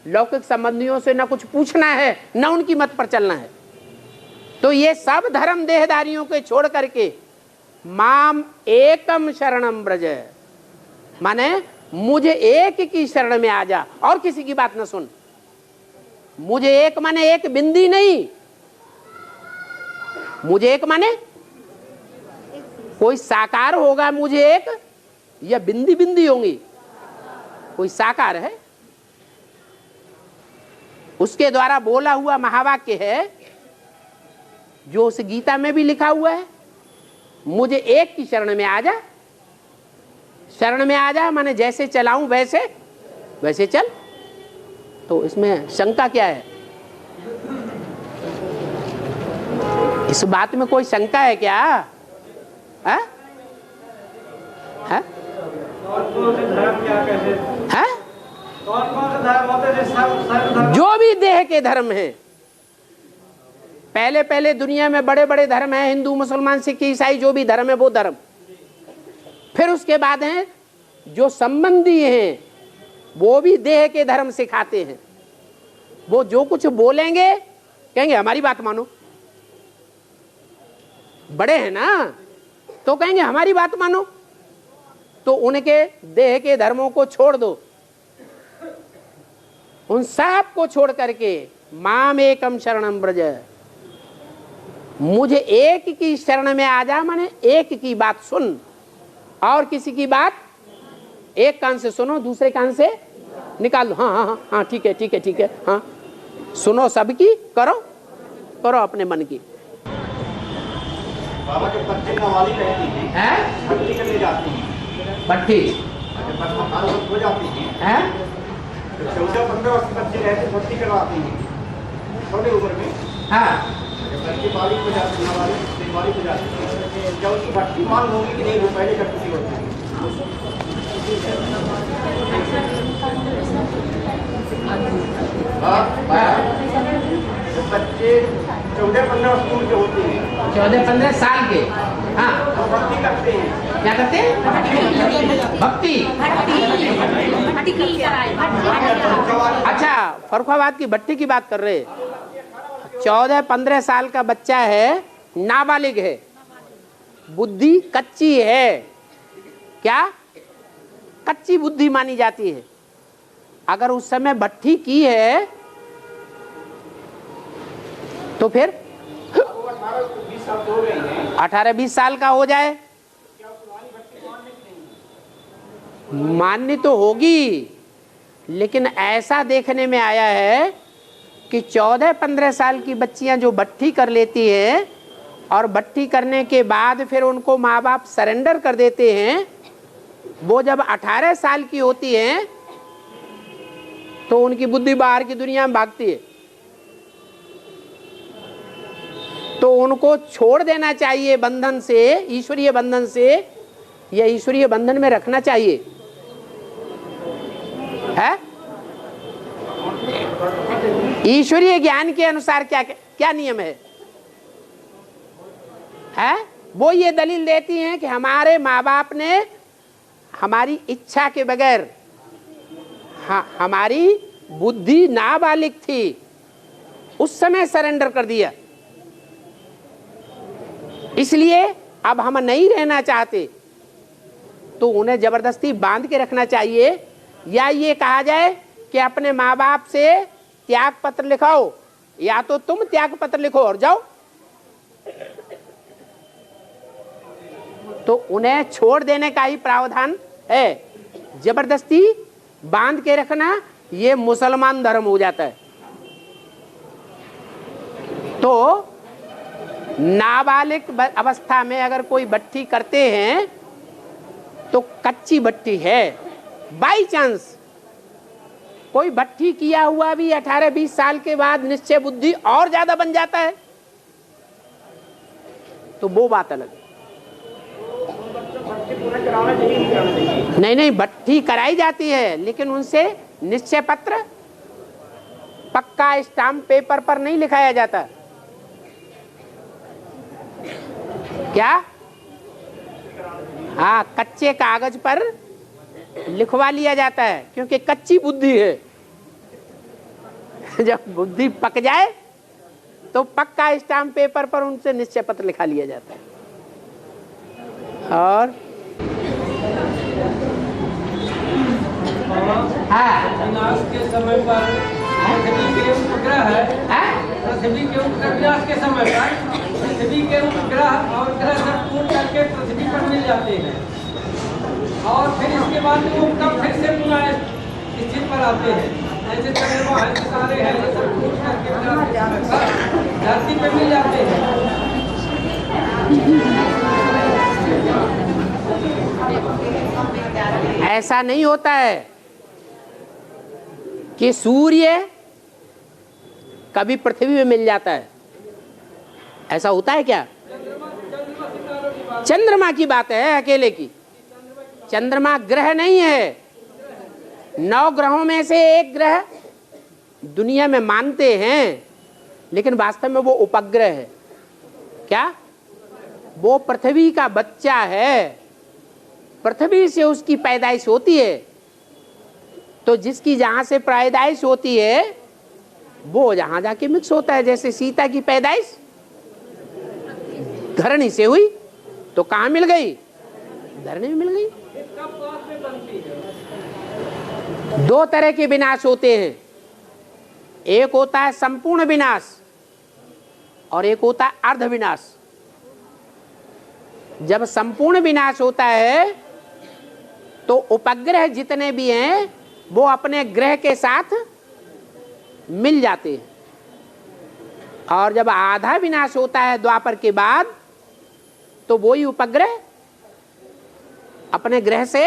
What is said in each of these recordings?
लौकिक संबंधियों से न कुछ पूछना है, न उनकी मत पर चलना है। तो ये सब धर्म देहधारियों के छोड़ करके माम एकम शरणम ब्रज, माने मुझे एक की शरण में आ जा और किसी की बात न सुन। मुझे एक माने एक बिंदी नहीं, मुझे एक माने कोई साकार होगा मुझे एक, या बिंदी बिंदी होंगी, कोई साकार है। उसके द्वारा बोला हुआ महावाक्य है जो उस गीता में भी लिखा हुआ है, मुझे एक की शरण में आ जा। शरण में आ जा माने जैसे चलाऊं वैसे वैसे चल। तो इसमें शंका क्या है? इस बात में कोई शंका है क्या? है? है? है? जो भी देह के धर्म हैं, पहले पहले दुनिया में बड़े बड़े धर्म हैं, हिंदू मुसलमान सिख ईसाई, जो भी धर्म है वो धर्म। फिर उसके बाद हैं जो संबंधी हैं, वो भी देह के धर्म सिखाते हैं। वो जो कुछ बोलेंगे कहेंगे हमारी बात मानो, बड़े हैं ना तो कहेंगे हमारी बात मानो। तो उनके देह के धर्मों को छोड़ दो, उन सब को छोड़ करके माम एकम शरणम ब्रज, मुझे एक की शरण में आ जा, माने एक की बात सुन और किसी की बात एक कान से सुनो दूसरे कान से निकाल दो। हाँ हाँ हाँ हाँ ठीक है ठीक है ठीक है, हाँ सुनो सबकी, करो करो अपने मन की। बाबा के बच्चे नवाली रहती हैं, भक्ति करने जाती हैं, भट्टी हो जाती हैं, 14-15 वर्ष बच्चे रहते भक्ति करवाती हैं छोटी उम्र में। हाँ बच्चे बालिक हो जाती है, बालिक हो जाती है, जब उसकी भक्ति मान होगी कि नहीं वो पहले करती होती है। बच्चे 14-15 वर्ष की उम्र के होते हैं, 14-15 साल के, हाँ वो भक्ति करते हैं। क्या करते हैं? भक्ति। अच्छा, फर्रुखाबाद की भट्टी की बात कर रहे हैं। 14-15 साल का बच्चा है, नाबालिग है, बुद्धि कच्ची है। क्या? कच्ची बुद्धि मानी जाती है। अगर उस समय भट्टी की है तो फिर 18-20 साल का हो जाए, मान्य तो होगी। लेकिन ऐसा देखने में आया है कि 14-15 साल की बच्चियां जो भट्टी कर लेती हैं और भट्टी करने के बाद फिर उनको माँ बाप सरेंडर कर देते हैं, वो जब 18 साल की होती हैं तो उनकी बुद्धि बाहर की दुनिया में भागती है। तो उनको छोड़ देना चाहिए बंधन से, ईश्वरीय बंधन से, या ईश्वरीय बंधन में रखना चाहिए है। ईश्वरीय ज्ञान के अनुसार क्या क्या नियम है? वो ये दलील देती हैं कि हमारे माँ बाप ने हमारी इच्छा के बगैर, हमारी बुद्धि नाबालिग थी उस समय सरेंडर कर दिया, इसलिए अब हम नहीं रहना चाहते, तो उन्हें जबरदस्ती बांध के रखना चाहिए। या ये कहा जाए कि अपने माँ बाप से त्याग पत्र लिखाओ, या तो तुम त्याग पत्र लिखो और जाओ। तो उन्हें छोड़ देने का ही प्रावधान है। जबरदस्ती बांध के रखना ये मुसलमान धर्म हो जाता है। तो नाबालिग अवस्था में अगर कोई भट्टी करते हैं तो कच्ची भट्टी है। बाई चांस कोई भट्टी किया हुआ भी 18-20 साल के बाद निश्चय बुद्धि और ज्यादा बन जाता है तो वो बात अलग है। नहीं नहीं, भट्टी कराई जाती है, लेकिन उनसे निश्चय पत्र पक्का स्टाम्प पेपर पर नहीं लिखाया जाता। क्या? हाँ, कच्चे कागज पर लिखवा लिया जाता है, क्योंकि कच्ची बुद्धि है। जब बुद्धि पक जाए तो पक्का स्टाम्प पेपर पर उनसे निश्चय पत्र लिखा लिया जाता है। और विनाश के समय पर पृथ्वी के उपग्रह है, पृथ्वी के उपग्रह विनाश के समय पर पृथ्वी के उपग्रह और ग्रह सब टूट करके पृथ्वी पर मिल जाते हैं और फिर इसके बाद वो तब फिर से पुनः स्थिति पर आते हैं। जैसे चंद्रमा है, सितारे हैं, ये सब टूट करके धरती पर मिल जाते हैं। ऐसा नहीं होता है कि सूर्य कभी पृथ्वी में मिल जाता है। ऐसा होता है क्या? चंद्रमा की बात है अकेले की। चंद्रमा ग्रह नहीं है, 9 ग्रहों में से एक ग्रह दुनिया में मानते हैं, लेकिन वास्तव में वो उपग्रह है। क्या? वो पृथ्वी का बच्चा है, पृथ्वी से उसकी पैदाइश होती है। तो जिसकी जहां से पैदाइश होती है वो जहां जाके मिक्स होता है। जैसे सीता की पैदाइश धरणी से हुई तो कहां मिल गई? धरणी में मिल गई। 2 तरह के विनाश होते हैं, एक होता है संपूर्ण विनाश और एक होता है अर्ध विनाश। जब संपूर्ण विनाश होता है तो उपग्रह जितने भी हैं वो अपने ग्रह के साथ मिल जाते हैं, और जब आधा विनाश होता है द्वापर के बाद तो वही उपग्रह अपने ग्रह से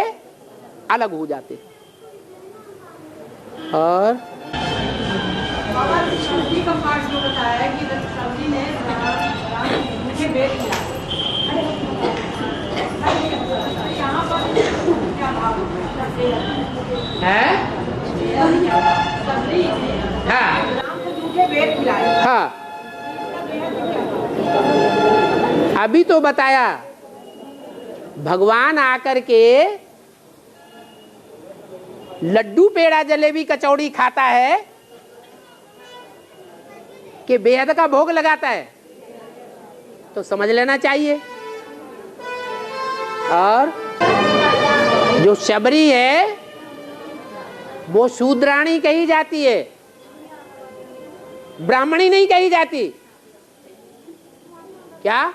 अलग हो जाते हैं। और बाबा सब्जी का पाठ जो बताया है कि सब्जी ने मुझे बेच दिया, यहाँ पर क्या भाव है? सब्जी हाँ राम को झूठे बेच खिलाए। हाँ, अभी तो बताया भगवान आकर के लड्डू पेड़ा जलेबी कचौड़ी खाता है कि बेहद का भोग लगाता है, तो समझ लेना चाहिए। और जो शबरी है वो शूद्राणी कही जाती है, ब्राह्मणी नहीं कही जाती। क्या?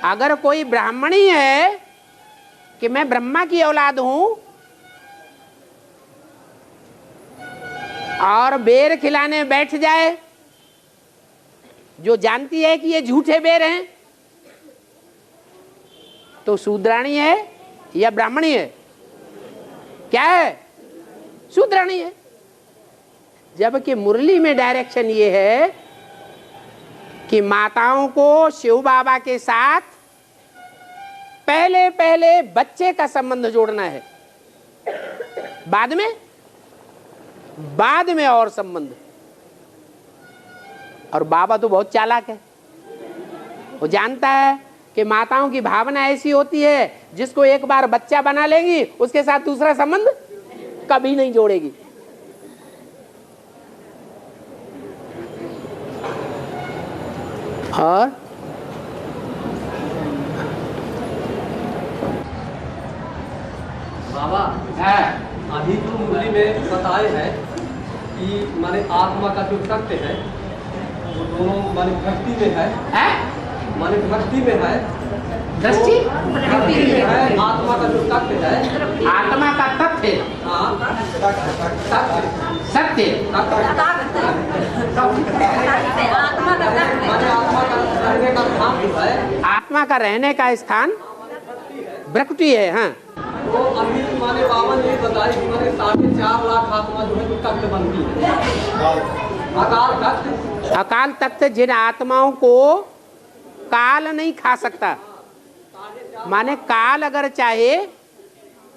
अगर कोई ब्राह्मणी है कि मैं ब्रह्मा की औलाद हूं और बेर खिलाने बैठ जाए, जो जानती है कि ये झूठे बेर हैं, तो शूद्राणी है या ब्राह्मणी है? क्या है? शूद्राणी है। जबकि मुरली में डायरेक्शन ये है कि माताओं को शिव बाबा के साथ पहले पहले बच्चे का संबंध जोड़ना है, बाद में और संबंध। और बाबा तो बहुत चालाक है, वो जानता है कि माताओं की भावना ऐसी होती है जिसको एक बार बच्चा बना लेंगी उसके साथ दूसरा संबंध कभी नहीं जोड़ेगी। और बाबा अभी तो मुरली में बताए हैं कि माने आत्मा का जो सत्य है वो दोनों माने भक्ति में है, माने भक्ति में है, दृष्टि भक्ति में है। आत्मा का जो सत्य है, आत्मा का तथ्य, हाँ सत्य सत्य, माने आत्मा का रहने का स्थान जो है, आत्मा का रहने का स्थान प्रकृति है। हाँ, तो अभी माने बाबा ने बताया कि माने 4.5 लाख आत्मा जो है जो तख्त बनती है, अकाल तख्त। अकाल तख्त जिन आत्माओं को काल नहीं खा सकता, माने काल अगर चाहे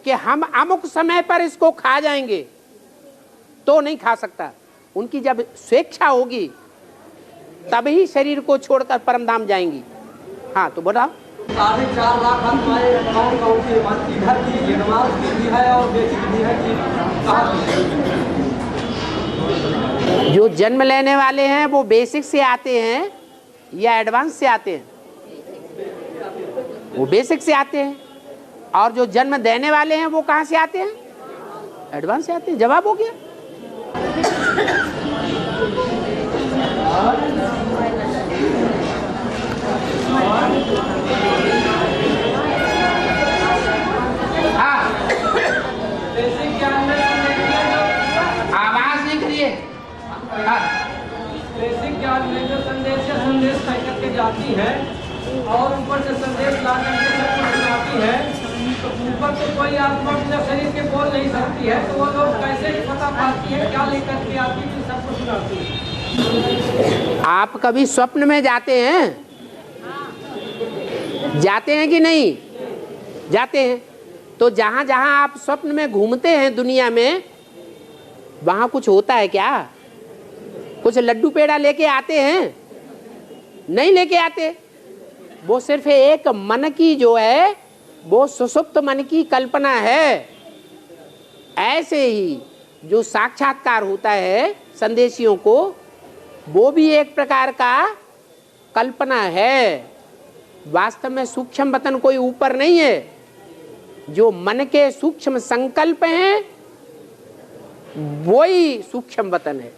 कि हम अमुक समय पर इसको खा जाएंगे तो नहीं खा सकता। उनकी जब स्वेच्छा होगी तभी शरीर को छोड़कर परमधाम जाएंगी। हाँ तो बताओ। 4.5 लाख आत्माएं कौन सी इधर की यजमान की भी है और बेटी की भी है कि कहाँ की है? जो जन्म लेने वाले हैं वो बेसिक से आते हैं या एडवांस से आते हैं? वो बेसिक से आते हैं। और जो जन्म देने वाले हैं वो कहाँ से आते हैं? एडवांस से आते हैं। जवाब हो गया। हाँ, आवाज नहीं करिए। हाँ, बेसिक ज्ञान में जो संदेश तय करके जाती है और ऊपर से संदेश ला करके सबको सुनाती है, तो ऊपर तो कोई आत्मा बिना शरीर के बोल नहीं सकती है, तो वो लोग कैसे पता पाती है क्या लेकर के आती है, सबको सुनाती है। आप कभी स्वप्न में जाते हैं? जाते हैं कि नहीं? जाते हैं। तो जहां जहां आप स्वप्न में घूमते हैं दुनिया में, वहां कुछ होता है क्या? कुछ लड्डू पेड़ा लेके आते हैं? नहीं लेके आते। वो सिर्फ एक मन की जो है वो सुषुप्त मन की कल्पना है। ऐसे ही जो साक्षात्कार होता है संदेशियों को, वो भी एक प्रकार का कल्पना है। वास्तव में सूक्ष्म वतन कोई ऊपर नहीं है। जो मन के सूक्ष्म संकल्प हैं वही सूक्ष्म वतन है।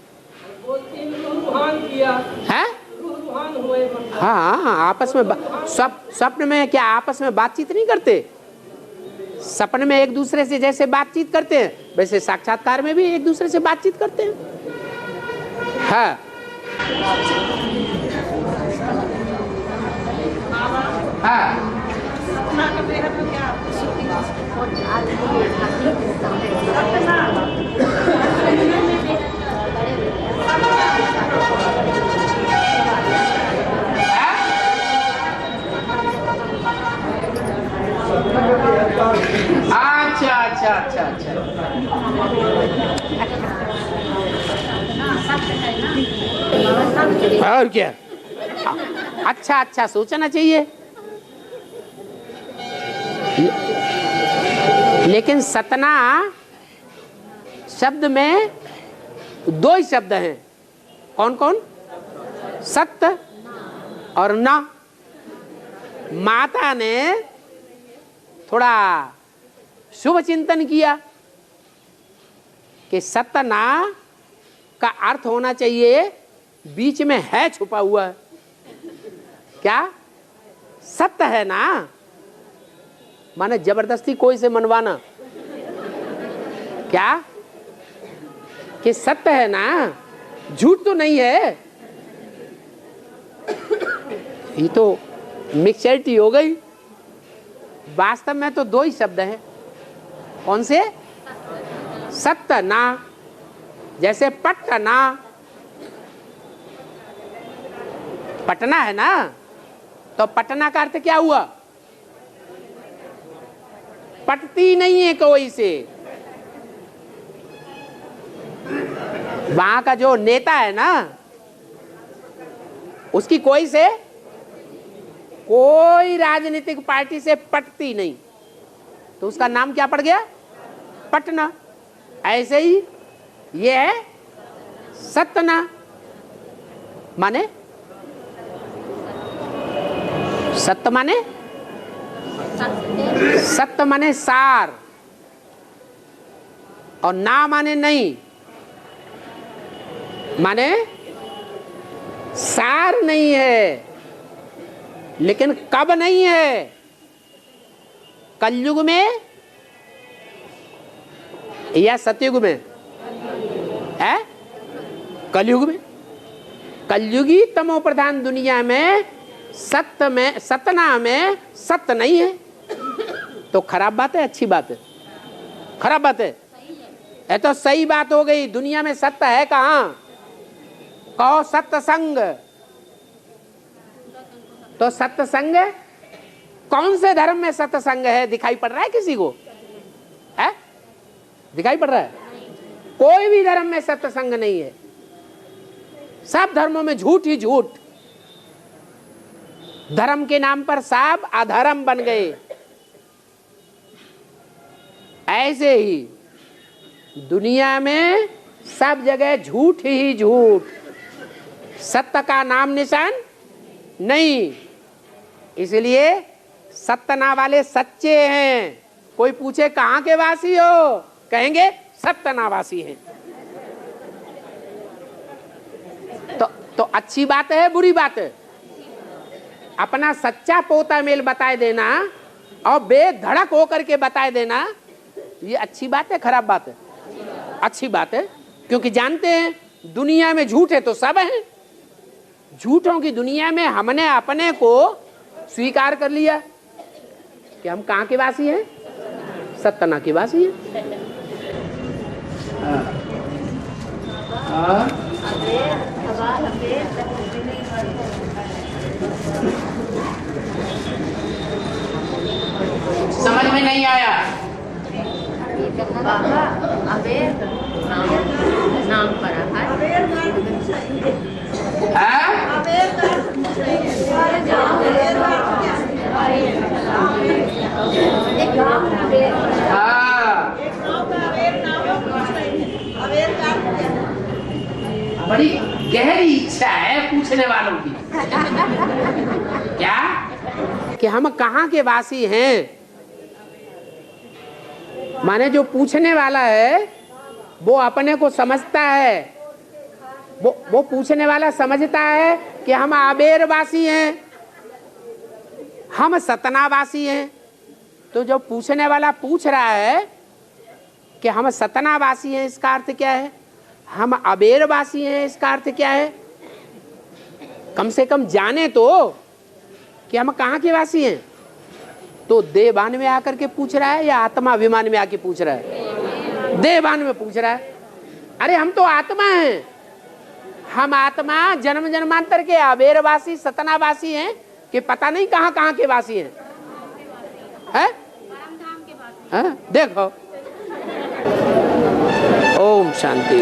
वो तीन रूहान किया है? रूहान हुए मतलब। हाँ, आपस में स्वप्न में क्या आपस में बातचीत नहीं करते? सपने में एक दूसरे से जैसे बातचीत करते हैं, वैसे साक्षात्कार में भी एक दूसरे से बातचीत करते हैं। हाँ, हाँ, अच्छा अच्छा अच्छा अच्छा। और क्या? अच्छा अच्छा सोचना चाहिए। लेकिन सतना शब्द में दो ही शब्द हैं। कौन कौन? सत्य और ना। माता ने थोड़ा शुभ चिंतन किया कि सतना का अर्थ होना चाहिए बीच में है छुपा हुआ है। क्या सत्य है ना? माने जबरदस्ती कोई से मनवाना। क्या कि सत्य है ना, झूठ तो नहीं है। ये तो मिक्सचरिटी हो गई। वास्तव में तो दो ही शब्द हैं। कौन से? सत्य ना। जैसे पटना, पटना है ना, तो पटना का अर्थ क्या हुआ? पटती नहीं है कोई से। वहां का जो नेता है ना, उसकी कोई से कोई राजनीतिक पार्टी से पटती नहीं, तो उसका नाम क्या पड़ गया? पटना। ऐसे ही ये है सतना, माने सत्य माने सत्य माने सार, और ना माने नहीं। माने सार नहीं है, लेकिन कब नहीं है? कलयुग में या सतयुग में? है कलयुग में। कलयुगी तमो प्रधान दुनिया में सत्य में, सतना में सत्य नहीं है। तो खराब बात है, अच्छी बात है? खराब बात है। ये तो सही बात हो गई। दुनिया में सत्य है कहाँ? कहो सत्संग। तो सत्संग कौन से धर्म में सत्संग है? दिखाई पड़ रहा है किसी को? है? दिखाई पड़ रहा है? कोई भी धर्म में सत्संग नहीं है। सब धर्मों में झूठ ही झूठ। धर्म के नाम पर सब अधर्म बन गए। ऐसे ही दुनिया में सब जगह झूठ ही झूठ, सत्य का नाम निशान नहीं। इसलिए सतना वाले सच्चे हैं। कोई पूछे कहाँ के वासी हो, कहेंगे सतना वासी हैं। तो अच्छी बात है बुरी बात है? अपना सच्चा पोता मेल बताए देना और बेधड़क होकर के बताए देना, ये अच्छी बात है खराब बात है? अच्छी बात है, क्योंकि जानते हैं दुनिया में झूठ है तो सब हैं। झूठों की दुनिया में हमने अपने को स्वीकार कर लिया कि हम कहाँ के वासी हैं, सतना के वासी हैं। समझ में नहीं आया? नाम पर बड़ी गहरी इच्छा है पूछने वालों की। क्या कि हम कहाँ के वासी हैं? माने जो पूछने वाला है वो अपने को समझता है, वो पूछने वाला समझता है कि हम आबेर वासी हैं, हम सतना वासी हैं। तो जो पूछने वाला पूछ रहा है कि हम सतना वासी हैं, इसका अर्थ क्या है? हम अबेर वासी हैं, इसका अर्थ क्या है? कम से कम जाने तो कि हम कहाँ के वासी हैं। तो देवान में आकर के पूछ रहा है या आत्मा अभिमान में आके पूछ रहा है? देवान में पूछ रहा है। अरे हम तो आत्मा हैं, हम आत्मा जन्म जन्मांतर के अबेरवासी सतनावासी हैं कि पता नहीं कहाँ कहाँ के वासी हैं। है? देखो, ओम शांति।